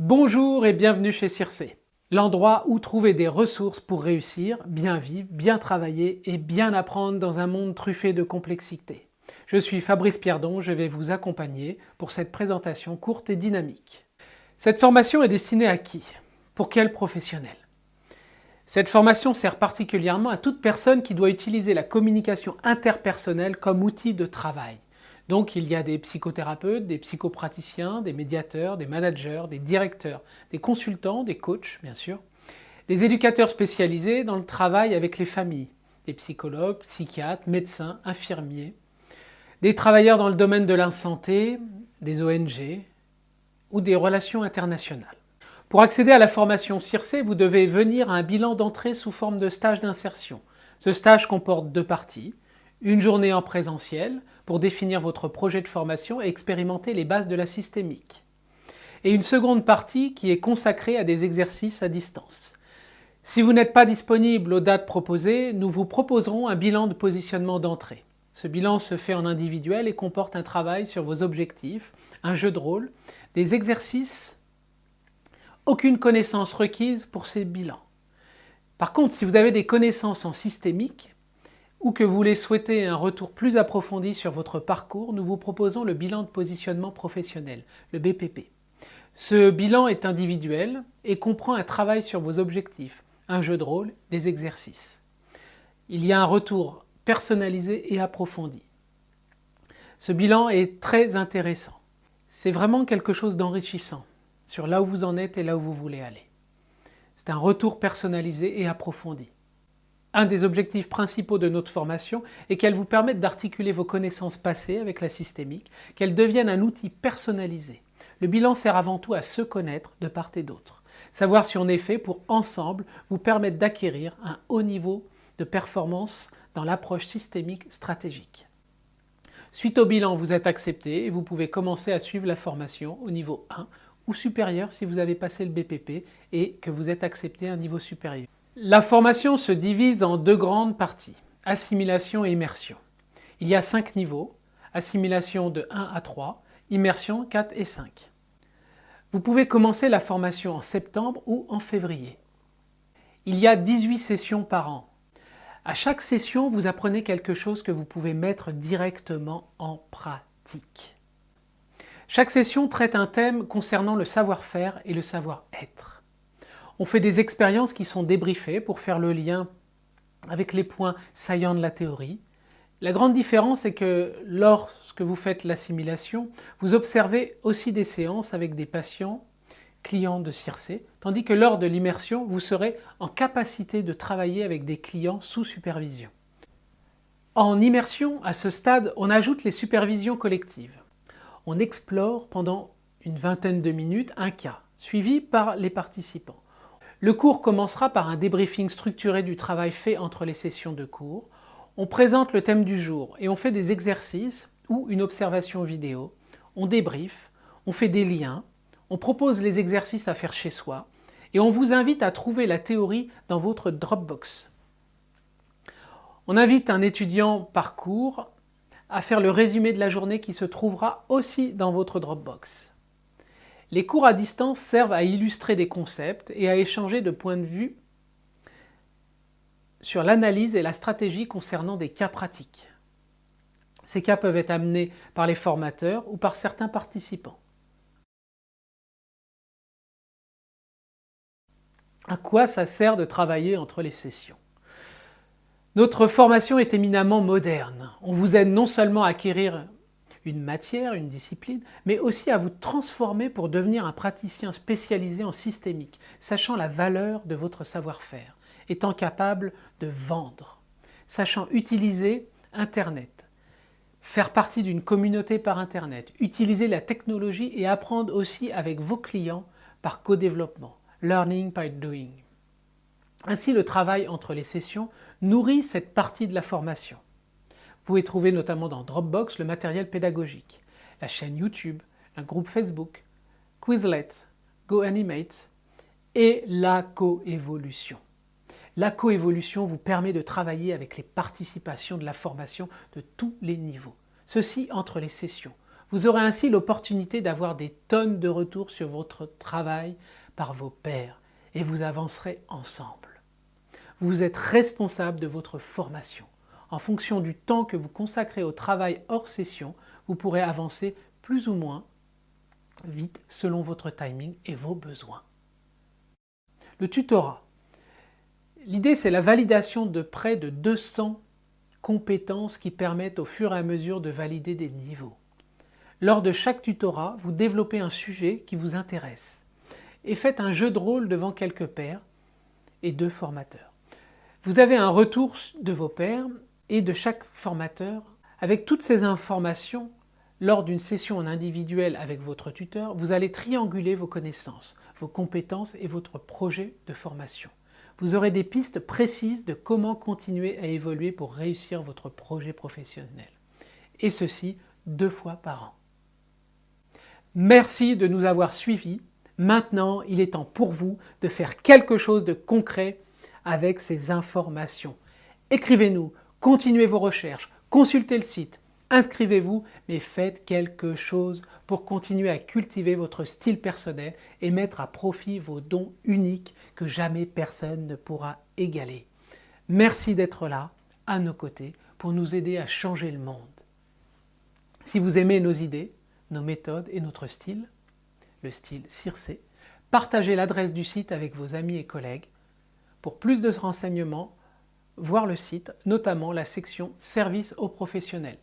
Bonjour et bienvenue chez Circe, l'endroit où trouver des ressources pour réussir, bien vivre, bien travailler et bien apprendre dans un monde truffé de complexité. Je suis Fabrice Pierdon, je vais vous accompagner pour cette présentation courte et dynamique. Cette formation est destinée à qui? Pour quel professionnel? Cette formation sert particulièrement à toute personne qui doit utiliser la communication interpersonnelle comme outil de travail. Donc il y a des psychothérapeutes, des psychopraticiens, des médiateurs, des managers, des directeurs, des consultants, des coachs bien sûr, des éducateurs spécialisés dans le travail avec les familles, des psychologues, psychiatres, médecins, infirmiers, des travailleurs dans le domaine de la santé, des ONG ou des relations internationales. Pour accéder à la formation Circe, vous devez venir à un bilan d'entrée sous forme de stage d'insertion. Ce stage comporte deux parties. Une journée en présentiel pour définir votre projet de formation et expérimenter les bases de la systémique. Et une seconde partie qui est consacrée à des exercices à distance. Si vous n'êtes pas disponible aux dates proposées, nous vous proposerons un bilan de positionnement d'entrée. Ce bilan se fait en individuel et comporte un travail sur vos objectifs, un jeu de rôle, des exercices, aucune connaissance requise pour ces bilans. Par contre, si vous avez des connaissances en systémique, ou que vous voulez souhaiter un retour plus approfondi sur votre parcours, nous vous proposons le bilan de positionnement professionnel, le BPP. Ce bilan est individuel et comprend un travail sur vos objectifs, un jeu de rôle, des exercices. Il y a un retour personnalisé et approfondi. Ce bilan est très intéressant. C'est vraiment quelque chose d'enrichissant sur là où vous en êtes et là où vous voulez aller. C'est un retour personnalisé et approfondi. Un des objectifs principaux de notre formation est qu'elle vous permette d'articuler vos connaissances passées avec la systémique, qu'elle devienne un outil personnalisé. Le bilan sert avant tout à se connaître de part et d'autre. Savoir si on est fait pour ensemble vous permettre d'acquérir un haut niveau de performance dans l'approche systémique stratégique. Suite au bilan, vous êtes accepté et vous pouvez commencer à suivre la formation au niveau 1 ou supérieur si vous avez passé le BPP et que vous êtes accepté à un niveau supérieur. La formation se divise en deux grandes parties, assimilation et immersion. Il y a 5 niveaux, assimilation de 1 à 3, immersion 4 et 5. Vous pouvez commencer la formation en septembre ou en février. Il y a 18 sessions par an. À chaque session, vous apprenez quelque chose que vous pouvez mettre directement en pratique. Chaque session traite un thème concernant le savoir-faire et le savoir-être. On fait des expériences qui sont débriefées pour faire le lien avec les points saillants de la théorie. La grande différence est que lorsque vous faites l'assimilation, vous observez aussi des séances avec des patients, clients de Circe, tandis que lors de l'immersion, vous serez en capacité de travailler avec des clients sous supervision. En immersion, à ce stade, on ajoute les supervisions collectives. On explore pendant une vingtaine de minutes un cas, suivi par les participants. Le cours commencera par un débriefing structuré du travail fait entre les sessions de cours. On présente le thème du jour et on fait des exercices ou une observation vidéo. On débriefe, on fait des liens, on propose les exercices à faire chez soi et on vous invite à trouver la théorie dans votre Dropbox. On invite un étudiant par cours à faire le résumé de la journée qui se trouvera aussi dans votre Dropbox. Les cours à distance servent à illustrer des concepts et à échanger de points de vue sur l'analyse et la stratégie concernant des cas pratiques. Ces cas peuvent être amenés par les formateurs ou par certains participants. À quoi ça sert de travailler entre les sessions? Notre formation est éminemment moderne. On vous aide non seulement à acquérir une matière, une discipline, mais aussi à vous transformer pour devenir un praticien spécialisé en systémique, sachant la valeur de votre savoir-faire, étant capable de vendre, sachant utiliser Internet, faire partie d'une communauté par Internet, utiliser la technologie et apprendre aussi avec vos clients par co-développement, learning by doing. Ainsi, le travail entre les sessions nourrit cette partie de la formation. Vous pouvez trouver notamment dans Dropbox le matériel pédagogique, la chaîne YouTube, un groupe Facebook, Quizlet, GoAnimate et la coévolution. La coévolution vous permet de travailler avec les participations de la formation de tous les niveaux. Ceci entre les sessions. Vous aurez ainsi l'opportunité d'avoir des tonnes de retours sur votre travail par vos pairs et vous avancerez ensemble. Vous êtes responsable de votre formation. En fonction du temps que vous consacrez au travail hors session, vous pourrez avancer plus ou moins vite selon votre timing et vos besoins. Le tutorat. L'idée, c'est la validation de près de 200 compétences qui permettent au fur et à mesure de valider des niveaux. Lors de chaque tutorat, vous développez un sujet qui vous intéresse et faites un jeu de rôle devant quelques pairs et 2 formateurs. Vous avez un retour de vos pairs et de chaque formateur. Avec toutes ces informations, lors d'une session en individuel avec votre tuteur, vous allez trianguler vos connaissances, vos compétences et votre projet de formation. Vous aurez des pistes précises de comment continuer à évoluer pour réussir votre projet professionnel. Et ceci 2 fois par an. Merci de nous avoir suivis. Maintenant, il est temps pour vous de faire quelque chose de concret avec ces informations. Écrivez-nous, continuez vos recherches, consultez le site, inscrivez-vous, mais faites quelque chose pour continuer à cultiver votre style personnel et mettre à profit vos dons uniques que jamais personne ne pourra égaler. Merci d'être là, à nos côtés, pour nous aider à changer le monde. Si vous aimez nos idées, nos méthodes et notre style, le style Circe, partagez l'adresse du site avec vos amis et collègues. Pour plus de renseignements, voir le site, notamment la section Services aux professionnels.